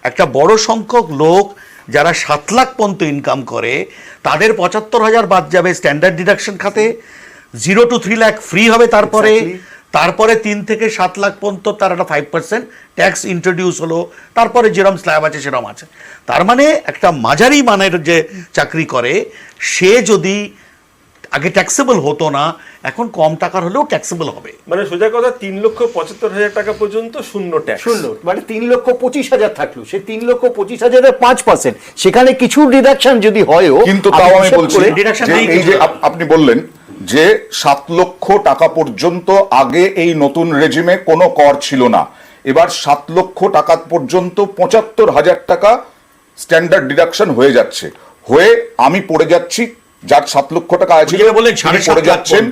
একটা বড় সংখ্যক লোক যারা 7 লাখ পর্যন্ত ইনকাম করে তাদের 75,000 বাদ যাবে স্ট্যান্ডার্ড ডিডাকশন খাতে, 0 to 3 লাখ ফ্রি হবে, তারপরে 3 থেকে 7 লাখ পর্যন্ত তার একটা 5% ট্যাক্স ইন্ট্রোডিউস হলো, তারপরে যেরকম স্ল্যাব আছে সেরকম আছে। তার মানে একটা মাঝারি মানের যে চাকরি করে সে যদি আগে ট্যাক্সেবল হতো না, এখন কম টাকার হলেও ট্যাক্সেবল হবে। মানে সোজা কথা 3,75,000 টাকা পর্যন্ত শূন্য ট্যাক্স। শূন্য মানে 3,25,000 থাকলো, সে 3,25,000-এর 5%, সেখানে কিছু ডিডাকশন যদি হয়ও, কিন্তু তাও আমি বলছি যে এই যে আপনি বললেন যে 7 লক্ষ টাকা পর্যন্ত আগে এই নতুন রেজিমে কোনো কর ছিল না, এবার 7 লক্ষ টাকা পর্যন্ত 75,000 টাকা স্ট্যান্ডার্ড ডিডাকশন হয়ে যাচ্ছে, হয়ে আমি পড়ে যাচ্ছি যার 7 লক্ষ টাকা আছে পড়ে যাচ্ছেন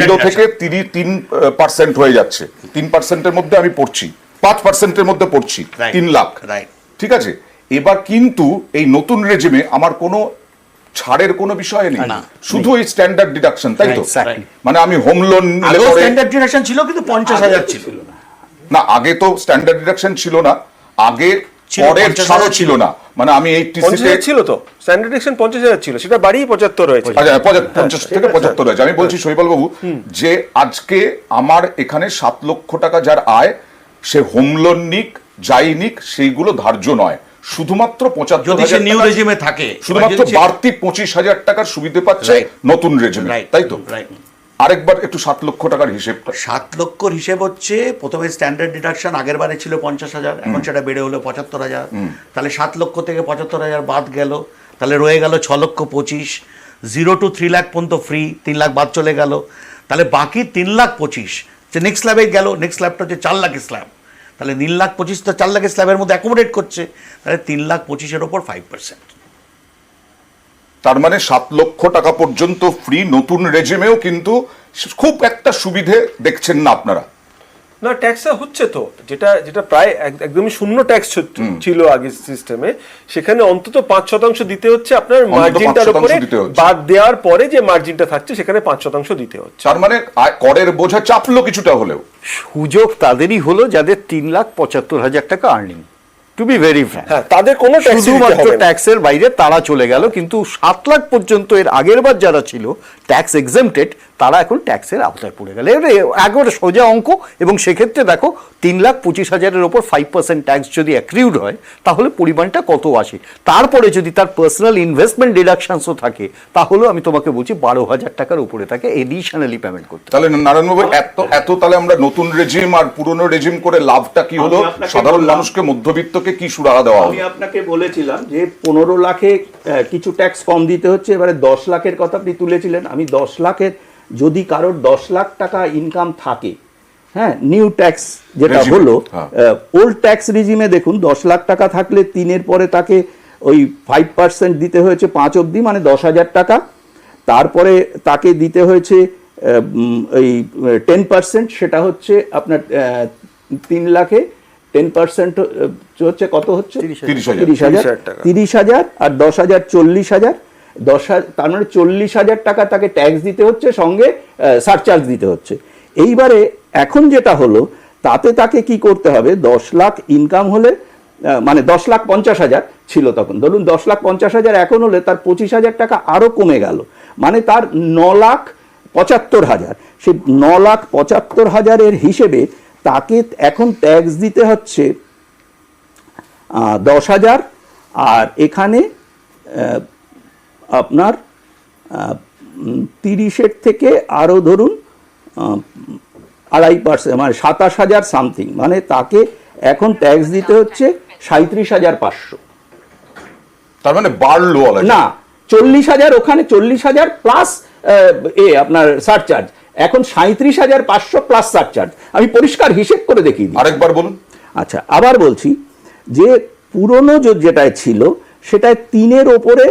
0 থেকে 3% হয়ে যাচ্ছে, 3%-এর মধ্যে আমি পড়ছি, 5%-এর মধ্যে পড়ছি, 3 লাখ। ঠিক আছে, এবার কিন্তু এই নতুন রেজিমে আমার কোনো ছাড়ের কোনো বিষয় নেই, শুধু এই স্ট্যান্ডার্ড ডিডাকশন, তাই তো? মানে আমি হোম লোন নিলে পরে স্ট্যান্ডার্ড ডিডাকশন ছিল কিন্তু 50,000 ছিল না, আগে তো স্ট্যান্ডার্ড ডিডাকশন ছিল না, আগে করের ছাড়ও ছিল না, মানে আমি 50,000 ছিল তো, স্ট্যান্ডার্ড ডিডাকশন 50,000 ছিল, সেটা বাড়িয়ে 75 হয়েছে। আচ্ছা 50 থেকে 75 হয়েছে। আমি বলছি শৈবাল বাবু যে আজকে আমার এখানে 7 লক্ষ টাকা যার আয়, সে হোম লোন নিক যাই নিক সেইগুলো ধার্য নয়, শুধুমাত্র 75,000 নিউ রেজিমে থাকে, শুধুমাত্র বাড়তি 25,000 টাকার সুবিধা পাচ্ছে নতুন রেজিমে, তাই তো? আরেকবার একটু 7 লক্ষ টাকার হিসেবটা। 7 লক্ষর হিসেব হচ্ছে, প্রথমে স্ট্যান্ডার্ড ডিডাকশন আগের বারে ছিল 50,000, এখন সেটা বেড়ে হলো 75,000, তাহলে 7 লক্ষ থেকে 75,000 বাদ গেল, তাহলে রয়ে গেল 6,25,000। 0 to 3 লাখ পর্যন্ত ফ্রি, 3 লাখ বাদ চলে গেল, তাহলে বাকি 3,25,000 যে নেক্সট স্ল্যাবে গেল। নেক্সট স্ল্যাবটা হচ্ছে 4 লাখের স্ল্যাব, তাহলে 3,25,000 তো 4 লাখের স্ল্যাবের মধ্যে অ্যাকোমোডেট করছে, তাহলে 3,25,000-এর ওপর 5%। তার মানে 7 লক্ষ টাকা পর্যন্ত ফ্রি নতুন রেজিমেও কিন্তু খুব একটা সুবিধে দেখছেন না আপনারা। না, ট্যাক্সটা হচ্ছে তো, যেটা প্রায় একদমই শূন্য ট্যাক্স ছিল আগের সিস্টেমে, সেখানে অন্তত 5% দিতে হচ্ছে আপনার মার্জিনটার উপরে, বাদ দেওয়ার পরে যে মার্জিনটা থাকছে সেখানে 5% দিতে হচ্ছে। তার মানে করের বোঝা চাপলো কিছুটা হলেও। সুযোগ তাদেরই হলো যাদের 3,75,000 টাকা earning, to be very frank, তাদের কোনো শুধুমাত্র ট্যাক্সের বাইরে তারা চলে গেল। কিন্তু 7 লাখ পর্যন্ত এর আগের বার যারা ছিল ট্যাক্স এক্সেম্পটেড, তারা এখন ট্যাক্সের আওতায় পড়ে গেল। একবারে সোজা অঙ্ক। এবং সেক্ষেত্রে দেখো 3,25,000-এর ওপর 5% ট্যাক্স যদি অ্যাক্রিউড হয়, তাহলে পরিমাণটা কত আসে। তারপরে যদি তার পার্সোনাল ইনভেস্টমেন্ট ডিডাকশনসও থাকে, তাহলে আমি তোমাকে বলছি 12,000 টাকার উপরে তাকে এডিশনালি পেমেন্ট করতে। তাহলে নারায়ণবাবু এত তাহলে আমরা নতুন রেজিম আর পুরনো রেজিম করে লাভটা কি হলো? সাধারণ মানুষকে, মধ্যবিত্তকে কি সুরাহা দেওয়া হলো? আমি আপনাকে বলেছিলাম যে 15 লাখে কিছু ট্যাক্স কম দিতে হচ্ছে, এবারে 10 লাখের কথা আপনি তুলেছিলেন। আমি 10 লাখের, যদি কারোর 10 লাখ টাকা ইনকাম থাকে, হ্যাঁ, নিউ ট্যাক্স যেটা হলো, ওল্ড ট্যাক্স রিজিমে দেখুন 10 লাখ টাকা থাকলে 3-এর পরে তাকে ওই 5% দিতে হয়েছে 5 অবধি, মানে 10,000 টাকা। তারপরে তাকে দিতে হয়েছে ওই 10%, সেটা হচ্ছে আপনার 3 লাখে 10% হচ্ছে কত হচ্ছে? 30,000। আর 10,000 40,000, 10,000, তার মানে 40,000 টাকা তাকে ট্যাক্স দিতে হচ্ছে, সঙ্গে সারচার্জ দিতে হচ্ছে। এইবারে এখন যেটা হলো, তাতে তাকে কি করতে হবে? 10 লাখ ইনকাম হলে, মানে 10,50,000 ছিল তখন, ধরুন 10,50,000 এখন হলে তার 25,000 টাকা আরও কমে গেল, মানে তার 9,75,000। সে 9,75,000-এর হিসেবে তাকে এখন ট্যাক্স দিতে হচ্ছে 10,000, আর এখানে আপনার 30-এর থেকে আরও ধরুন 2.5%, মানে 27,000 সামথিং, মানে তাকে এখন ট্যাক্স দিতে হচ্ছে 37,500। তার মানে বাড়লো না, 40,000, ওখানে 40,000 প্লাস আপনার সারচার্জ, এখন 37,500 প্লাস সারচার্জ। আমি পরিষ্কার হিসেব করে দেখি, আরেকবার বলুন। আচ্ছা, আবার বলছি যে পুরনো যেটায় ছিল সেটায় 3-এর ওপরে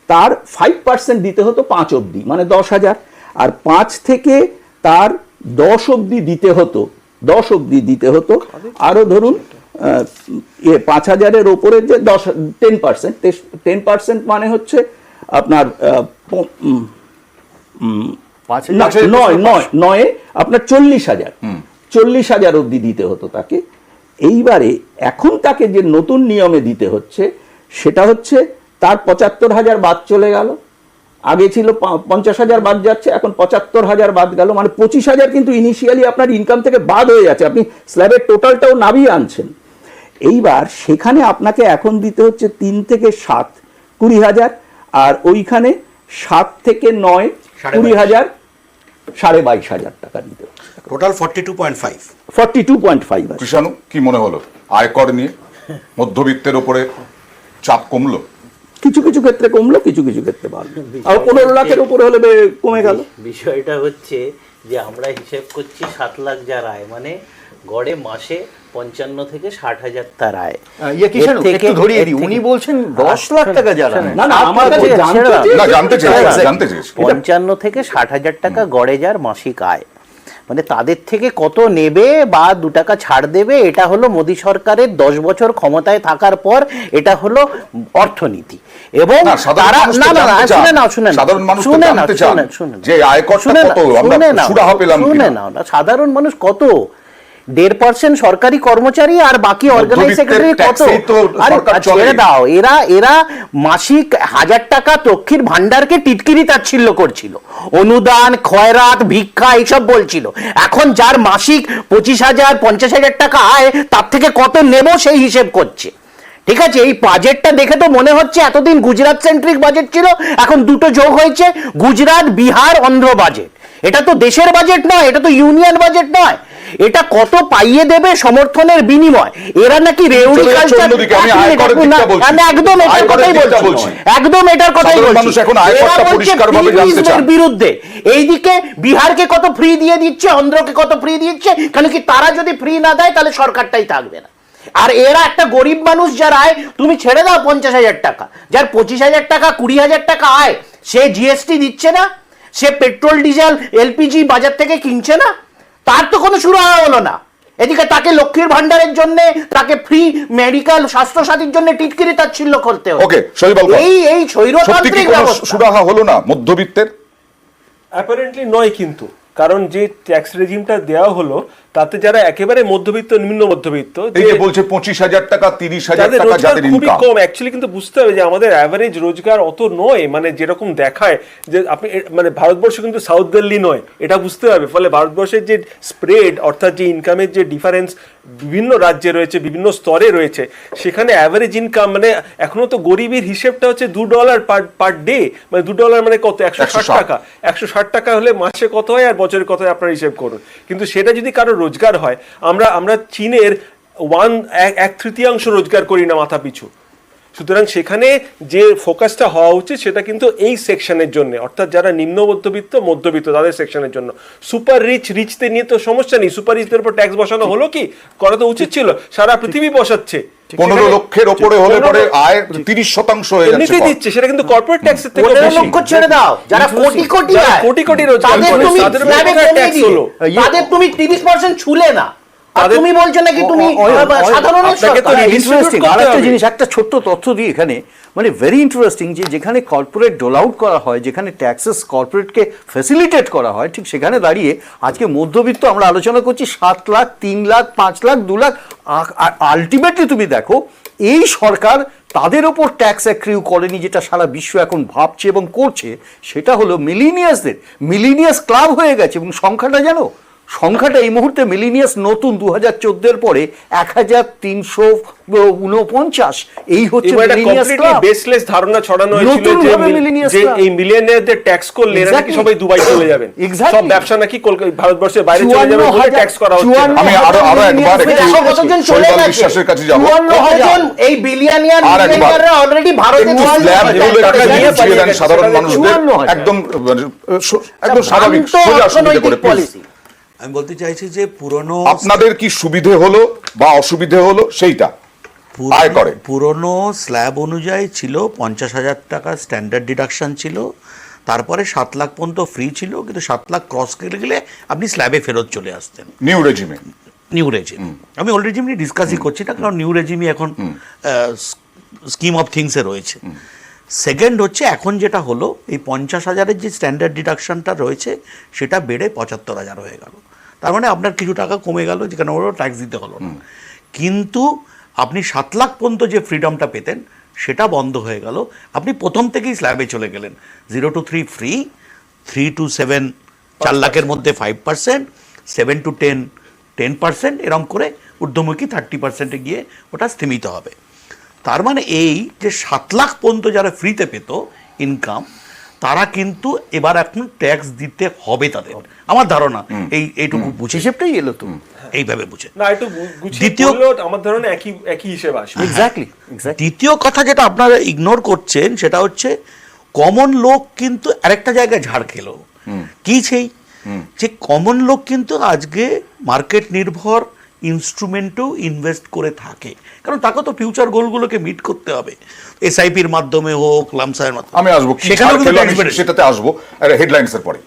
তার 5% দিতে হতো 5 অবধি, মানে 10,000, আর 5 থেকে তার 10 অবধি দিতে হতো, 10 অবধি দিতে হতো। আরও ধরুন 5,000-এর ওপরে যে 10%, মানে হচ্ছে আপনার 9 আপনার 40,000 অবধি দিতে হতো তাকে। এইবারে এখন তাকে যে নতুন নিয়মে দিতে হচ্ছে সেটা হচ্ছে তার ৭৫,০০০ বাদ চলে গেল, আগে ছিল ৫০,০০০ বাদ যাচ্ছে, এখন ৭৫,০০০ বাদ গেল, মানে ২৫,০০০ কিন্তু ইনিশিয়ালি আপনার ইনকাম থেকে বাদ হয়ে যাচ্ছে, আপনি স্ল্যাবের টোটালটাও নামিয়ে আনছেন। এইবার সেখানে আপনাকে এখন দিতে হচ্ছে ৩ থেকে ৭ ২০,০০০, আর ওইখানে ৭ থেকে ৯ ২০,০০০ 22,৫০০ টাকা দিতে হচ্ছে, টোটাল 42.5। 42.5 আছে। কৃষাণু কি মনে হলো আয়কর নিয়ে মধ্যবিত্তের উপরে চাপ কমলো? কিছু কিছু ক্ষেত্রে কমলো, কিছু কিছু ক্ষেত্রে বাড়লো, আর ১৫ লাখের উপরে হলে কমে গেল। বিষয়টা হচ্ছে যে আমরা হিসেব করছি ৭ লাখ যার আয়, মানে গড়ে মাসে ৫৫ থেকে ৬০,০০০ তার আয়। একটু ধরিয়ে দিই, উনি বলছেন ১০ লাখ টাকা যারা, না না, আমার কাছে জানতে চেয়েছি ৫৫ থেকে ৬০,০০০ টাকা গড়ে যার মাসিক আয়, মানে তাদের থেকে কত নেবে বা ২ টাকা ছাড় দেবে, এটা হলো মোদী সরকারের ১০ বছর ক্ষমতায় থাকার পর এটা হলো অর্থনীতি। এবং তারা সাধারণ মানুষ কত 1.5% সরকারি কর্মচারী আর বাকি অর্গানাইজ সেক্রেটারি কত, আরে ছেড়ে দাও, এরা মাসিক ১,০০০ টাকা লক্ষ্মীর ভান্ডারকে টিটকিরি তাচ্ছিল্য করছিল, অনুদান খয়রাত ভিক্ষা এইসব বলছিল। এখন যার মাসিক ২৫,০০০ ৫০,০০০ টাকা আয় তার থেকে কত নেব সেই হিসেব করছে। ঠিক আছে, এই বাজেটটা দেখে তো মনে হচ্ছে এতদিন গুজরাট সেন্ট্রিক বাজেট ছিল, এখন দুটো যোগ হয়েছে, গুজরাট বিহার অন্ধ্র বাজেট। এটা তো দেশের বাজেট নয়, এটা তো ইউনিয়ন বাজেট নয়, এটা কত পাইয়ে দেবে সমর্থনের বিনিময়। এরা নাকি রেউড়ি কালচার, একদম এটার কথাই বলছি, একদম এটার কথাই বলছি, বিরুদ্ধে। এইদিকে বিহারকে কত ফ্রি দিয়ে দিচ্ছে, অন্ধ্রকে কত ফ্রি দিচ্ছে, কেন কি তারা যদি ফ্রি না দেয় তাহলে সরকারটাই থাকবে না। আর এরা একটা গরিব মানুষ যার আয় তুমি ছেড়ে দাও ৫০,০০০ টাকা, যার ২৫,০০০ টাকা ২০,০০০ টাকা আয়, সে জিএসটি দিচ্ছে না, সে পেট্রোল ডিজেল এলপিজি বাজার থেকে কিনছে না, তার তো কোনো সুরাহা হলো না। এদিকে তাকে লক্ষ্মীর ভান্ডারের জন্য, তাকে ফ্রি মেডিকেল স্বাস্থ্য সাথীর জন্য টিটকিরি তাচ্ছিল্য করতে হবে। এই স্বৈরতান্ত্রিক ব্যবস্থা সুরাহা হলো না মধ্যবিত্তের? অ্যাপারেন্টলি নয়, কিন্তু কারণ যে ট্যাক্স রেজিমটা দেওয়া হলো তাতে যারা একেবারে মধ্যবিত্ত নিম্ন মধ্যবিত্ত, এই যে বলছে ২৫,০০০ টাকা ৩০,০০০ টাকা যাদের খুবই ইনকাম, কম, অ্যাকচুয়ালি কিন্তু বুঝতে হবে যে আমাদের অ্যাভারেজ রোজগার অত নয়, মানে যেরকম দেখায় যে আপনি মানে ভারতবর্ষ কিন্তু সাউথ দিল্লি নয়, এটা বুঝতে হবে। ফলে ভারতবর্ষের যে স্প্রেড, অর্থাৎ যে ইনকামের যে ডিফারেন্স বিভিন্ন রাজ্যে রয়েছে, বিভিন্ন স্তরে রয়েছে, সেখানে অ্যাভারেজ ইনকাম মানে এখনো তো গরিবের হিসেবটা হচ্ছে $2 পার ডে, মানে $2 মানে কত, ১৬০ টাকা। ১৬০ টাকা হলে মাসে কত হয় আর বছরে কত হয় আপনারা হিসেব করুন। কিন্তু সেটা যদি কারো রোজগার হয়, আমরা চীনের 1/3 রোজগার করি না মাথা পিছু। সুতরাং সেখানে যে ফোকাসটা হওয়া উচিত সেটা কিন্তু এই সেকশনের জন্য, অর্থাৎ যারা নিম্ন মধ্যবিত্ত মধ্যবিত্ত তাদের সেকশনের জন্য। সুপার রিচদের নিয়ে তো সমস্যা নেই, সুপার রিচদের উপর ট্যাক্স বসানো হলো কি, করা তো উচিত ছিল, সারা পৃথিবী বসাচ্ছে। ১৫ লক্ষের উপরে হলে পরে আয় 30% হয়ে যাচ্ছে, এমনিতেই দিচ্ছে, সেটা কিন্তু কর্পোরেট ট্যাক্সের থেকে ১৫ লক্ষ ছেড়ে দাও, যারা কোটি কোটি আয়, কোটি কোটি রোজগার তাদের করে, তুমি তাদের উপর স্ল্যাবে ট্যাক্স কমিয়ে হলো। দিলে, তাদের তুমি 30% ছুলে না, আর তুমি বলছো নাকি তুমি সাধারণের সরকার। ইন্টারেস্টিং আরেকটা জিনিস, একটা ছোট্ট তথ্য দিই এখানে, মানে ভেরি ইন্টারেস্টিং, যে যেখানে কর্পোরেট ডোল আউট করা হয়, যেখানে ট্যাক্সেস কর্পোরেটকে ফ্যাসিলিটেট করা হয়, ঠিক সেখানে দাঁড়িয়ে আজকে মধ্যবিত্ত আমরা আলোচনা করছি ৭ লাখ ৩ লাখ ৫ লাখ ২ লাখ। আলটিমেটলি তুমি দেখো এই সরকার তাদের ওপর ট্যাক্স অ্যাক্রিউ করেনি, যেটা সারা বিশ্ব এখন ভাবছে এবং করছে, সেটা হলো মিলিনিয়াসদের। মিলিনিয়াস ক্লাব হয়ে গেছে, এবং সংখ্যাটা জানো, সংখ্যাটা এই মুহূর্তে মিলিনিয়াস নতুন ২০১৪ পরে ১৩৪৯। এই হচ্ছে মিলিনিয়াস ক্লাব। বেসলেস ধারণা ছড়ানো হয়েছিল যে এই মিলিয়নিয়ারদের ট্যাক্স করলে এরা নাকি সবাই দুবাই চলে যাবেন, সব ব্যবসা নাকি ভারতবর্ষের বাইরে চলে যাবে বলে ট্যাক্স করা হচ্ছে। আমি আরো একবার বিশ্বাসের কাছে যাব, এই বিলিয়নিয়াররা অলরেডি ভারতে সাধারণ মানুষদের একদম স্বাভাবিক সোজা সুবিধা করে। আমি বলতে চাইছি যে পুরনো আপনাদের কি সুবিধে হলো বা অসুবিধে হলো সেইটা আয় করে। পুরনো স্ল্যাব অনুযায়ী ছিল ৫০,০০০ টাকা স্ট্যান্ডার্ড ডিডাকশন ছিল, তারপরে ৭ লাখ পর্যন্ত ফ্রি ছিল, কিন্তু ৭ লাখ ক্রস করে গেলে আপনি স্ল্যাবে ফেরত চলে আসতেন নিউ রেজিমে। আমি ওল্ড রেজিম নিয়ে ডিসকাসই করছি না, কারণ নিউ রেজিমই এখন স্কিম অফ থিংসে রয়েছে। সেকেন্ড হচ্ছে এখন যেটা হলো, এই ৫০,০০০-এর যে স্ট্যান্ডার্ড ডিডাকশনটা রয়েছে সেটা বেড়ে ৭৫,০০০ হয়ে গেল। তার মানে আপনার কিছু টাকা কমে গেল, যেখানে ওরও ট্যাক্স দিতে হলো না। কিন্তু আপনি 7 লাখ পর্যন্ত যে ফ্রিডমটা পেতেন সেটা বন্ধ হয়ে গেল। আপনি প্রথম থেকেই স্ল্যাবে চলে গেলেন। 0 to 3 ফ্রি, 3 to 7 4 লাখের মধ্যে 5%, 7 to 10 10%, এরম করে ঊর্ধ্বমুখী 30%-এ গিয়ে ওটা স্থিমিত হবে। তার মানে এই যে 7 লাখ পর্যন্ত যারা ফ্রিতে পেত ইনকাম, তারা কিন্তু এবার এখন ট্যাক্স দিতে হবে তাদের, আমার ধারণা। এইটুকু বুঝে হিসেবটাই এলো তো। এইভাবে বুঝে। না, একটু গুছিয়ে দ্বিতীয়- বললেও আমার ধারণা একই হিসেব আসবে। এক্স্যাক্টলি দ্বিতীয় কথা যেটা আপনারা ইগনোর করছেন সেটা হচ্ছে কমন লোক কিন্তু আরেকটা জায়গায় ঝাড় খেলো। কি সেই যে কমন লোক কিন্তু আজকে মার্কেট নির্ভর ইনস্ট্রুমেন্টেও ইনভেস্ট করে থাকে, কারণ তাকে তো ফিউচার গোলগুলোকে মিট করতে হবে, এসআইপির মাধ্যমে হোক, লামসামের মাধ্যমে। আমি আসবো কি সেখানেও ছাড় কিন্তু খেলো tax আমি বেড়েছে। সেটাতে আসবো হেডলাইন্স এর পরে।